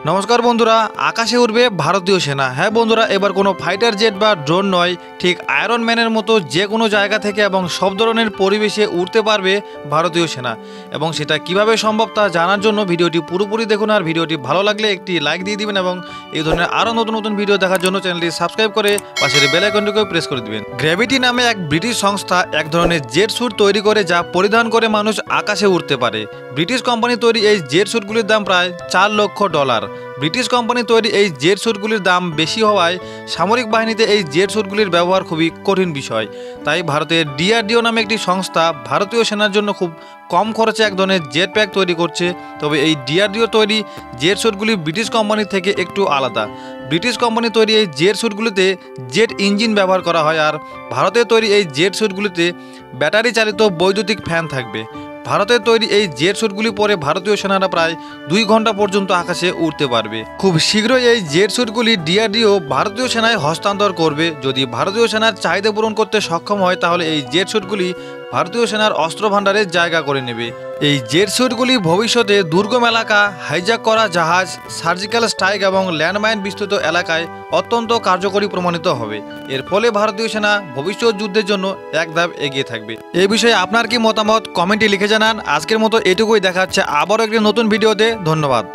নমস্কার বন্ধুরা, আকাশে উড়বে ভারতীয় সেনা। হ্যাঁ বন্ধুরা, এবার কোনো ফাইটার জেট বা ড্রোন নয়, ঠিক আয়রন ম্যানের মতো যে কোনো জায়গা থেকে এবং সব ধরনের পরিবেশে উড়তে পারবে ভারতীয় সেনা। এবং সেটা কিভাবে সম্ভব তা জানার জন্য ভিডিওটি পুরোপুরি দেখুন। আর ভিডিওটি ভালো লাগলে একটি লাইক দিয়ে দিবেন এবং এই ধরনের আরও নতুন নতুন ভিডিও দেখার জন্য চ্যানেলটি সাবস্ক্রাইব করে পাশের বেল আইকনটিকে প্রেস করে দিবেন। গ্র্যাভিটি নামে এক ব্রিটিশ সংস্থা এক ধরনের জেট স্যুট তৈরি করে, যা পরিধান করে মানুষ আকাশে উড়তে পারে। ব্রিটিশ কোম্পানি তৈরি এই জেট স্যুটগুলির দাম প্রায় $4 লক্ষ। ব্রিটিশ কোম্পানি তৈরি এই জেট স্যুটগুলির দাম বেশি হওয়ায় সামরিক বাহিনীতে এই জেট স্যুটগুলির ব্যবহার খুবই কঠিন বিষয়। তাই ভারতের ডিআরডিও নামে একটি সংস্থা ভারতীয় সেনার জন্য খুব কম খরচে এক ধরনের জেট প্যাক তৈরি করছে। তবে এই ডিআরডিও তৈরি জেট স্যুটগুলি ব্রিটিশ কোম্পানি থেকে একটু আলাদা। ব্রিটিশ কোম্পানি তৈরি এই জেট স্যুটগুলিতে জেট ইঞ্জিন ব্যবহার করা হয়, আর ভারতে তৈরি এই জেট স্যুটগুলিতে ব্যাটারি চালিত বৈদ্যুতিক ফ্যান থাকবে। ভারতের তৈরি এই জেট স্যুটগুলি পরে ভারতীয় সেনারা প্রায় 2 ঘন্টা পর্যন্ত আকাশে উড়তে পারবে। খুব শীঘ্রই এই জেট স্যুটগুলি ডিআরডিও ভারতীয় সেনায় হস্তান্তর করবে। যদি ভারতীয় সেনার চাহিদা পূরণ করতে সক্ষম হয়, তাহলে এই জেট স্যুটগুলি ভারতীয় সেনার অস্ত্র ভাণ্ডারের জায়গা করে নেবে। এই জেট স্যুটগুলি ভবিষ্যতে দুর্গম এলাকা, হাইজ্যাক করা জাহাজ, সার্জিক্যাল স্ট্রাইক এবং ল্যান্ডমাইন বিস্তৃত এলাকায় অত্যন্ত কার্যকরী প্রমাণিত হবে। এর ফলে ভারতীয় সেনা ভবিষ্যৎ যুদ্ধের জন্য এক ধাপ এগিয়ে থাকবে। এই বিষয়ে আপনার কি মতামত কমেন্টে লিখে জানান। আজকের মতো এটুকুই, দেখা হচ্ছে আবারও একটি নতুন ভিডিওতে। ধন্যবাদ।